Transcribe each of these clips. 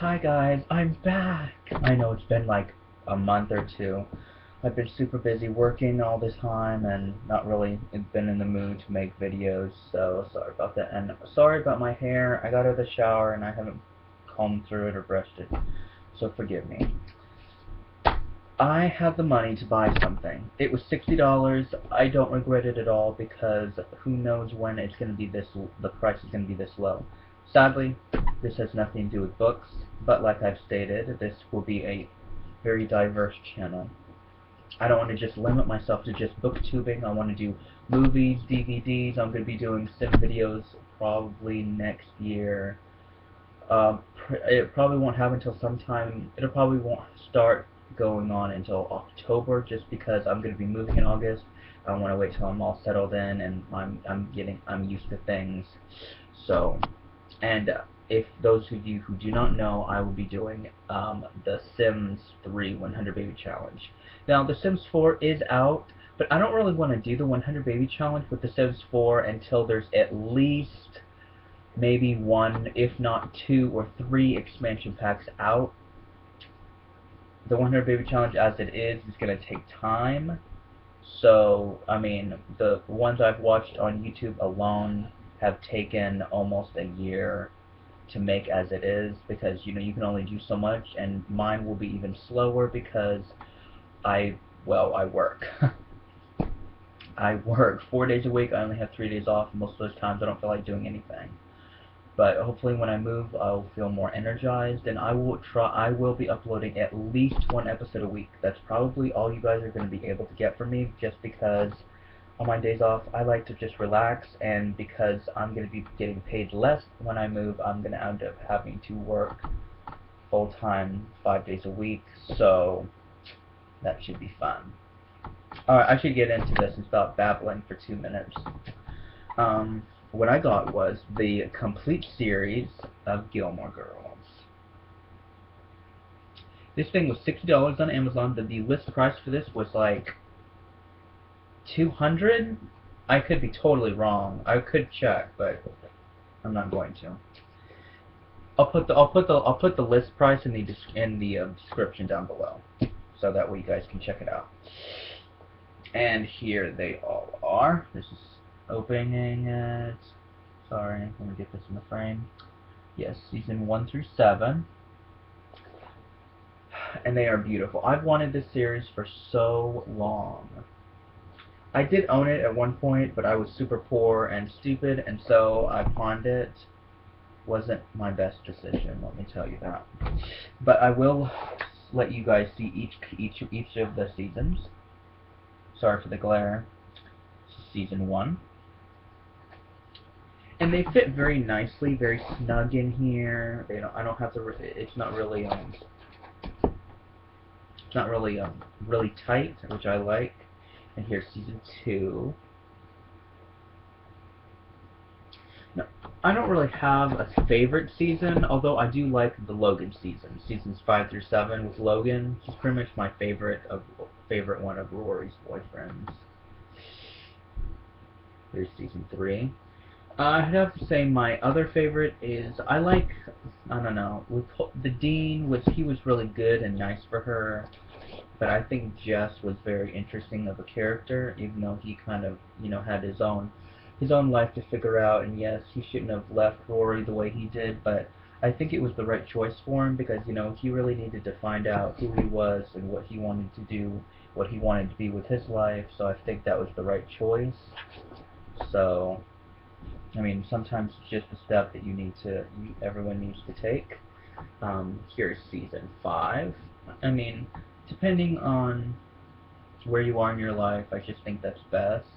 Hi guys, I'm back! I know it's been like a month or two. I've been super busy working all this time and not really been in the mood to make videos, so sorry about that. And sorry about my hair. I got out of the shower and I haven't combed through it or brushed it, so forgive me. I have the money to buy something. It was $60. I don't regret it at all because who knows when it's going to be the price is going to be this low. Sadly, this has nothing to do with books, but like I've stated, this will be a very diverse channel. I don't want to just limit myself to just booktubing. I want to do movies, DVDs. I'm going to be doing sim videos probably next year. It probably won't happen until sometime. It probably won't start going on until October, just because I'm going to be moving in August. I want to wait till I'm all settled in and I'm used to things. So, and if those of you who do not know, I will be doing the Sims 3 100 Baby Challenge. Now, the Sims 4 is out, but I don't really want to do the 100 Baby Challenge with the Sims 4 until there's at least maybe one, if not two or three expansion packs out. The 100 Baby Challenge as it is going to take time. So, I mean, the ones I've watched on YouTube alone have taken almost a year to make as it is, because you know you can only do so much, and mine will be even slower because I work. I work 4 days a week. I only have 3 days off. Most of those times I don't feel like doing anything. But hopefully when I move, I'll feel more energized, and I will be uploading at least one episode a week. That's probably all you guys are going to be able to get from me, just because on my days off, I like to just relax, and because I'm going to be getting paid less when I move, I'm going to end up having to work full-time 5 days a week, so that should be fun. Alright, I should get into this and stop babbling for 2 minutes. What I got was the complete series of Gilmore Girls. This thing was $60 on Amazon. The list price for this was like $200. I could be totally wrong. I could check, but I'm not going to. I'll put the list price in the description down below, so that way you guys can check it out. And here they all are. This is opening it. Sorry, let me get this in the frame. Yes, season 1 through 7. And they are beautiful. I've wanted this series for so long. I did own it at one point, but I was super poor and stupid, and so I pawned it. Wasn't my best decision, let me tell you that. But I will let you guys see each of the seasons. Sorry for the glare. Season 1. And they fit very nicely, very snug in here. I don't have to. It's not really really tight, which I like. And here's season 2. Now, I don't really have a favorite season, although I do like the Logan season. Seasons 5 through 7 with Logan. He's pretty much my favorite one of Rory's boyfriends. Here's season 3. I'd have to say my other favorite is, I don't know, the Dean he was really good and nice for her, but I think Jess was very interesting of a character, even though he kind of, had his own life to figure out, and yes, he shouldn't have left Rory the way he did, but I think it was the right choice for him, because, he really needed to find out who he was and what he wanted to do, what he wanted to be with his life, so I think that was the right choice. So, I mean, sometimes it's just a step that everyone needs to take. Here's season 5. I mean, depending on where you are in your life, I just think that's best,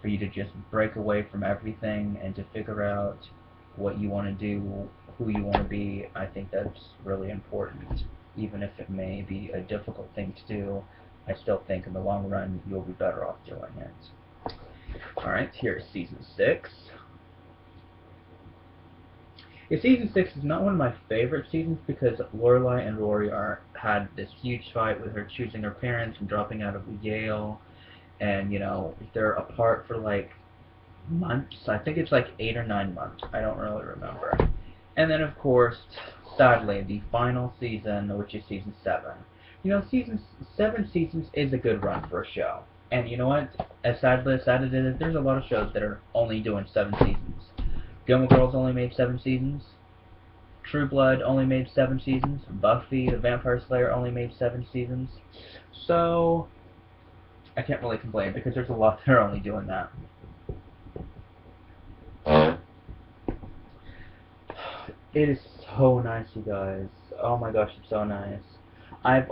for you to just break away from everything and to figure out what you want to do, who you want to be. I think that's really important. Even if it may be a difficult thing to do, I still think in the long run you'll be better off doing it. Alright, here's season 6. Season 6 is not one of my favorite seasons because Lorelai and Rory had this huge fight with her choosing her parents and dropping out of Yale, and they're apart for like months. I think it's like 8 or 9 months. I don't really remember. And then of course sadly, the final season, which is season 7. You know, 7 seasons is a good run for a show. And you know what? As sad as it is, there's a lot of shows that are only doing 7 seasons. Gilmore Girls only made 7 seasons. True Blood only made 7 seasons. Buffy the Vampire Slayer only made 7 seasons. So, I can't really complain because there's a lot that are only doing that. It is so nice, you guys. Oh my gosh, it's so nice. I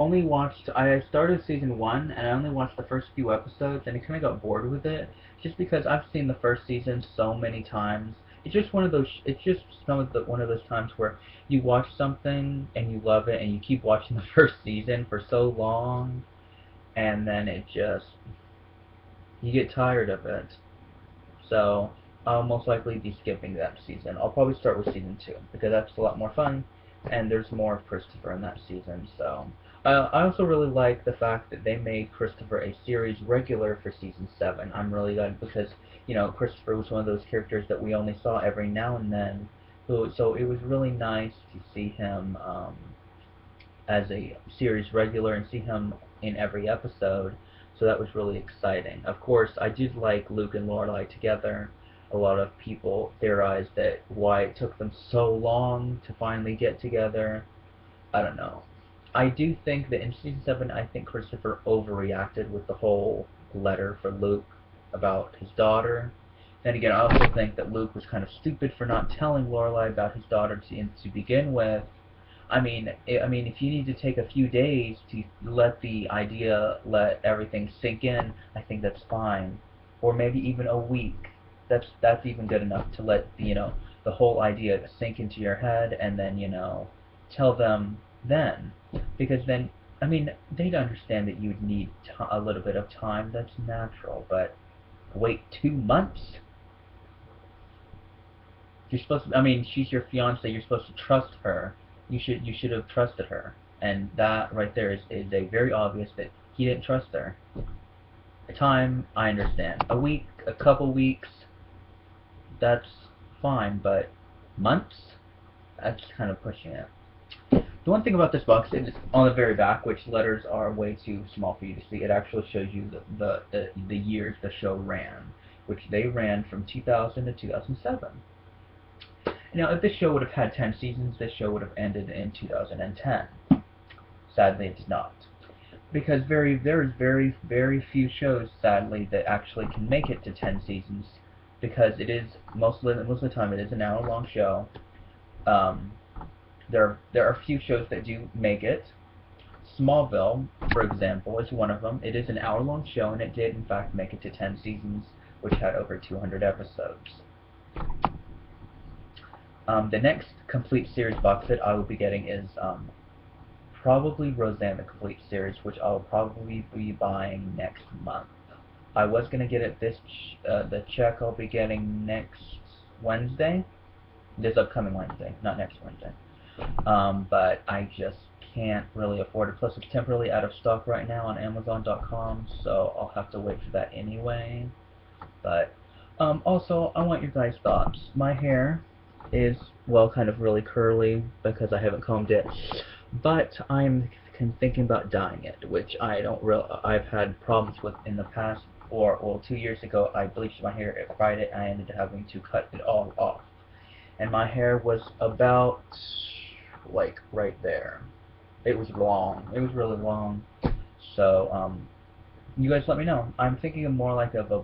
started season 1, and I only watched the first few episodes, and I kind of got bored with it, just because I've seen the first season so many times. It's just one of those times where you watch something, and you love it, and you keep watching the first season for so long, and then you get tired of it. So, I'll most likely be skipping that season. I'll probably start with season 2, because that's a lot more fun, and there's more of Christopher in that season. So, I also really like the fact that they made Christopher a series regular for season 7. I'm really glad because, you know, Christopher was one of those characters that we only saw every now and then. So it was really nice to see him as a series regular and see him in every episode. So that was really exciting. Of course, I did like Luke and Lorelai together. A lot of people theorized that why it took them so long to finally get together. I don't know. I do think that in season 7, I think Christopher overreacted with the whole letter for Luke about his daughter. Then again, I also think that Luke was kind of stupid for not telling Lorelai about his daughter to begin with. I mean, if you need to take a few days to let everything sink in, I think that's fine. Or maybe even a week. That's even good enough to let the whole idea sink into your head, and then tell them then, because then they'd understand that you'd need a little bit of time. That's natural, but wait 2 months. You're supposed to. She's your fiance. You're supposed to trust her. You should have trusted her, and that right there is a very obvious that he didn't trust her. A time, I understand. A week, a couple weeks, that's fine, but months? That's kind of pushing it. The one thing about this box is on the very back, which letters are way too small for you to see, it actually shows you the years the show ran, which they ran from 2000 to 2007. Now, if this show would have had 10 seasons, this show would have ended in 2010. Sadly, it did not. Because there is very, very few shows, sadly, that actually can make it to 10 seasons. Because it is, most of the time, it is an hour-long show. There are few shows that do make it. Smallville, for example, is one of them. It is an hour-long show, and it did, in fact, make it to 10 seasons, which had over 200 episodes. The next complete series box set I will be getting is probably Roseanne, the complete series, which I'll probably be buying next month. I was going to get it the check I'll be getting next Wednesday. This upcoming Wednesday, not next Wednesday. But I just can't really afford it. Plus, it's temporarily out of stock right now on Amazon.com, so I'll have to wait for that anyway. But also, I want your guys' thoughts. My hair is, well, kind of really curly because I haven't combed it, but I'm thinking about dyeing it, which I've had problems with in the past. Well, 2 years ago, I bleached my hair at Friday, and I ended up having to cut it all off. And my hair was about, like, right there. It was long. It was really long. So, you guys let me know. I'm thinking of more like of a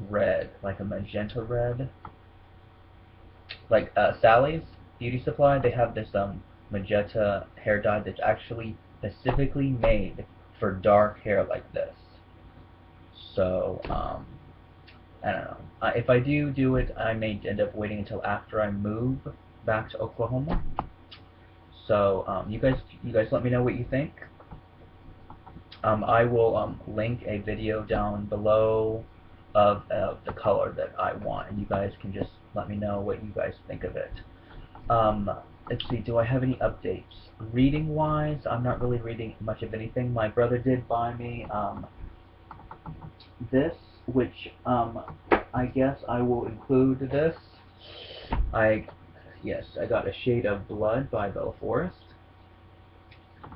red, like a magenta red. Like, Sally's Beauty Supply, they have this, magenta hair dye that's actually specifically made for dark hair like this. So, I don't know. If I do it, I may end up waiting until after I move back to Oklahoma. So, you guys let me know what you think. I will link a video down below of the color that I want, and you guys can just let me know what you guys think of it. Let's see, do I have any updates? Reading-wise, I'm not really reading much of anything. My brother did buy me this, which I guess I will include this. Yes, I got A Shade of Blood by Bella Forrest.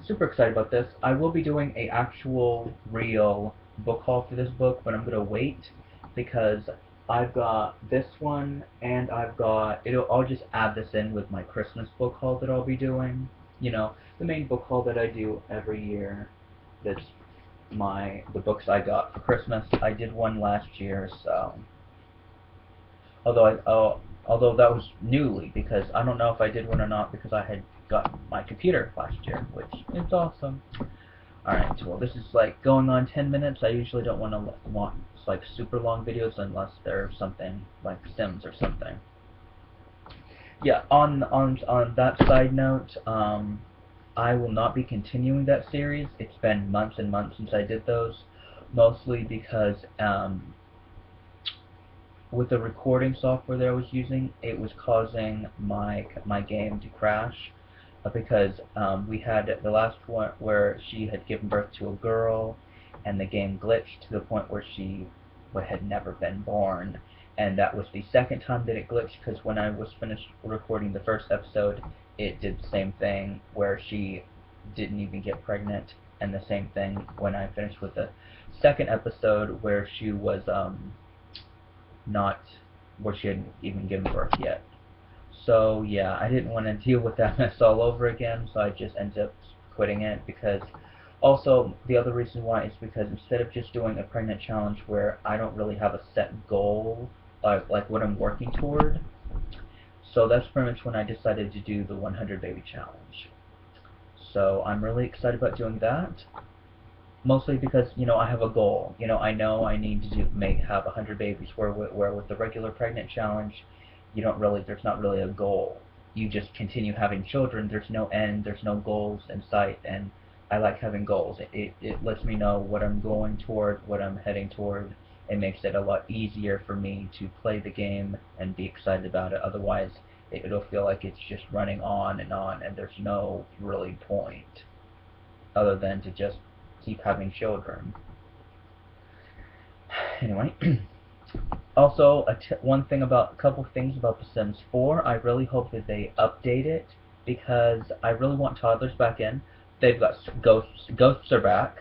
Super excited about this. I will be doing a actual real book haul for this book, but I'm gonna wait because I've got this one and I'll just add this in with my Christmas book haul that I'll be doing. You know, the main book haul that I do every year. That's the books I got for Christmas. I did one last year, so although that was newly because I don't know if I did one or not because I had got my computer last year, which is awesome. Alright, well this is like going on 10 minutes. I usually don't want to watch like super long videos unless there's something like Sims or something. Yeah, on that side note, I will not be continuing that series. It's been months and months since I did those, mostly because with the recording software that I was using, it was causing my game to crash because we had the last one where she had given birth to a girl, and the game glitched to the point where she had never been born, and that was the second time that it glitched because when I was finished recording the first episode, it did the same thing where she didn't even get pregnant, and the same thing when I finished with the second episode where she was not where she hadn't even given birth yet. So yeah, I didn't want to deal with that mess all over again, so I just ended up quitting it because also the other reason why is because instead of just doing a pregnant challenge where I don't really have a set goal, like what I'm working toward, so that's pretty much when I decided to do the 100 baby challenge. So I'm really excited about doing that. Mostly because I have a goal. I know I need to have 100 babies. Where with the regular pregnant challenge, there's not really a goal. You just continue having children. There's no end. There's no goals in sight. And I like having goals. It lets me know what I'm going toward, what I'm heading toward. It makes it a lot easier for me to play the game and be excited about it. Otherwise, it'll feel like it's just running on, and there's no really point other than to just keep having children. Anyway, also a couple things about The Sims 4. I really hope that they update it because I really want toddlers back in. They've got ghosts. Ghosts are back.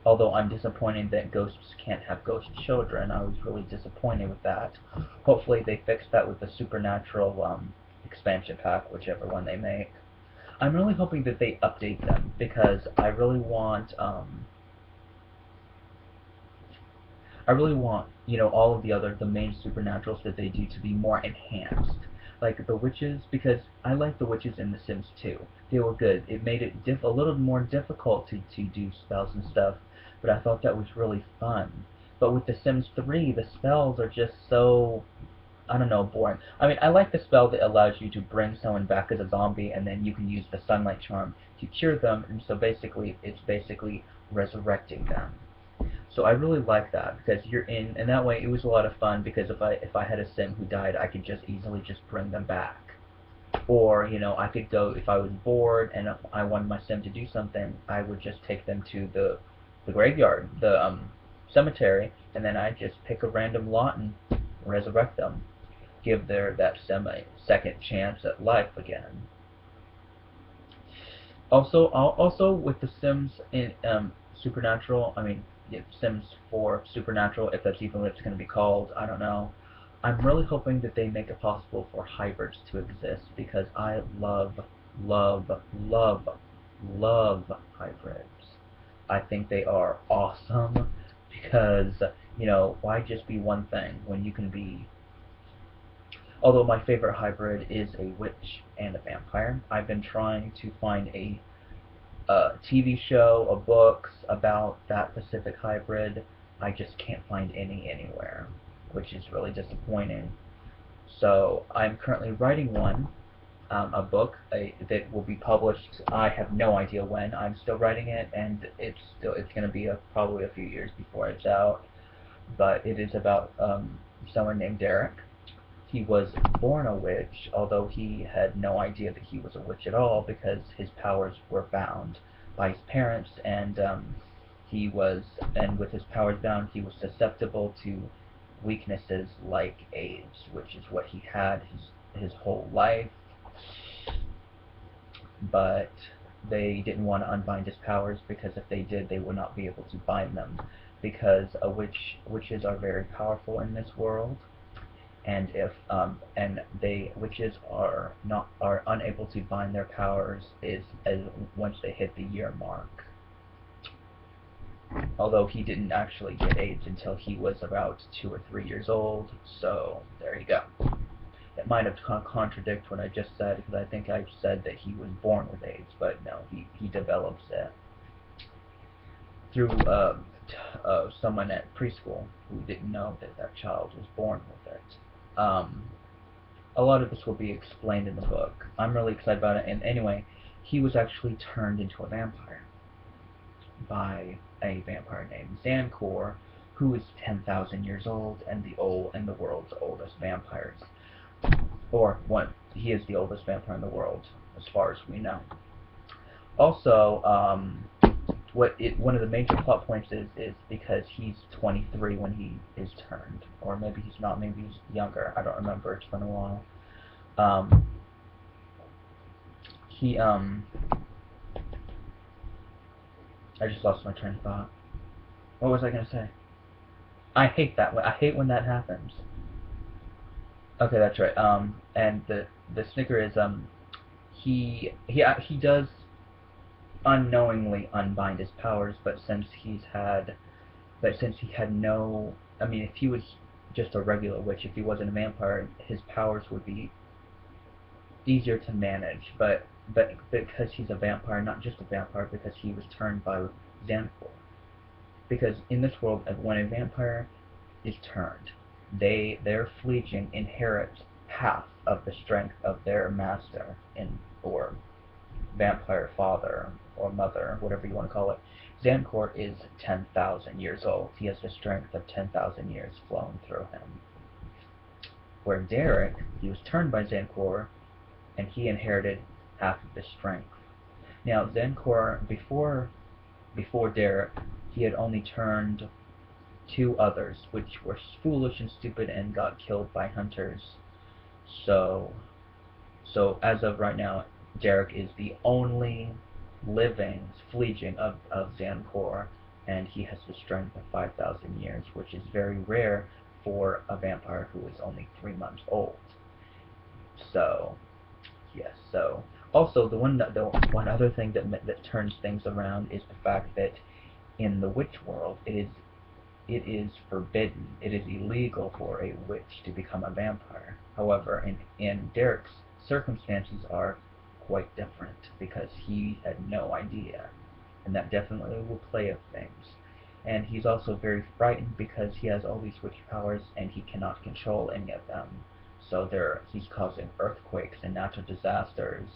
Although I'm disappointed that ghosts can't have ghost children. I was really disappointed with that. Hopefully they fix that with the Supernatural expansion pack, whichever one they make. I'm really hoping that they update them because I really want all of the main supernaturals that they do to be more enhanced. Like the witches, because I like the witches in The Sims 2. They were good. It made it a little more difficult to do spells and stuff, but I thought that was really fun. But with The Sims 3, the spells are just so, I don't know, boring. I mean, I like the spell that allows you to bring someone back as a zombie, and then you can use the sunlight charm to cure them, and so it's basically resurrecting them. So I really like that because and that way it was a lot of fun because if I had a sim who died, I could just easily just bring them back. Or, I could go, if I was bored and I wanted my sim to do something, I would just take them to the graveyard, the cemetery, and then I'd just pick a random lot and resurrect them. Give that sim a second chance at life again. Also with The Sims in Supernatural, I mean, Sims 4 Supernatural, if that's even what it's going to be called, I don't know. I'm really hoping that they make it possible for hybrids to exist because I love, love, love, love hybrids. I think they are awesome because, why just be one thing when you can be. Although my favorite hybrid is a witch and a vampire, I've been trying to find a TV show, books about that specific hybrid. I just can't find any anywhere, which is really disappointing. So I'm currently writing a book that will be published. I have no idea when. I'm still writing it, and it's going to be probably a few years before it's out. But it is about someone named Derek. He was born a witch, although he had no idea that he was a witch at all because his powers were bound by his parents, and with his powers bound, he was susceptible to weaknesses like AIDS, which is what he had his whole life. but they didn't want to unbind his powers, because if they did, they would not be able to bind them, because witches are very powerful in this world, and if witches are unable to bind their powers is as once they hit the year mark. Although he didn't actually get AIDS until he was about 2 or 3 years old, so there you go. It might have contradict what I just said, because I think I said that he was born with AIDS, but no, he develops it through someone at preschool who didn't know that that child was born with it. A lot of this will be explained in the book. I'm really excited about it, and anyway, he was actually turned into a vampire by a vampire named Zancor, who is 10,000 years old and the world's oldest vampires. Or he is the oldest vampire in the world, as far as we know. Also, one of the major plot points is because he's 23 when he is turned, or maybe he's not, maybe he's younger. I don't remember. It's been a while. I just lost my train of thought. What was I gonna say? I hate that. I hate when that happens. Okay, that's right. And the snicker is he does unknowingly unbind his powers, but since he had no, I mean, if he was just a regular witch, if he wasn't a vampire, his powers would be easier to manage. But because he's a vampire, not just a vampire, because he was turned by Xanathar. Because in this world, when a vampire is turned, their fleeting inherits half of the strength of their master, or vampire father or mother, whatever you want to call it. Xanathar is 10,000 years old. He has the strength of 10,000 years flowing through him. Where Derek, he was turned by Xanathar, and he inherited half of the strength. Now, Xanathar, before Derek, he had only turned 2 others, which were foolish and stupid and got killed by hunters. So as of right now, Derek is the only living fleeting of Xanathar, and he has the strength of 5,000 years, which is very rare for a vampire who is only 3 months old. So, yes. So, also the one other thing that turns things around is the fact that in the witch world, it is forbidden. It is illegal for a witch to become a vampire. However, in Derek's circumstances are quite different, because he had no idea, and that definitely will play of things. And he's also very frightened because he has all these witch powers and he cannot control any of them. So he's causing earthquakes and natural disasters,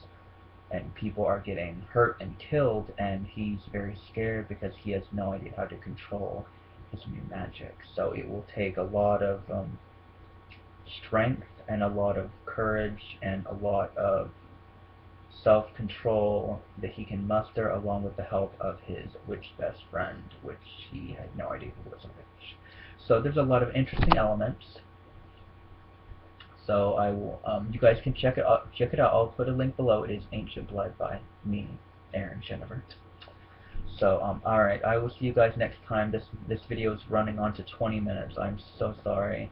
and people are getting hurt and killed, and he's very scared because he has no idea how to control his new magic. So it will take a lot of strength and a lot of courage and a lot of self-control that he can muster, along with the help of his witch best friend, which he had no idea who was a witch. So there's a lot of interesting elements. So I will, you guys can check it out. I'll put a link below. It is Ancient Blood by me, Aaron Chenevert. So all right, I will see you guys next time. This video is running on to 20 minutes. I'm so sorry.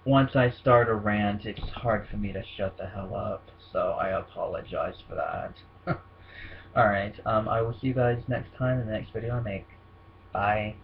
Once I start a rant, it's hard for me to shut the hell up. So I apologize for that. All right, I will see you guys next time in the next video I make. Bye.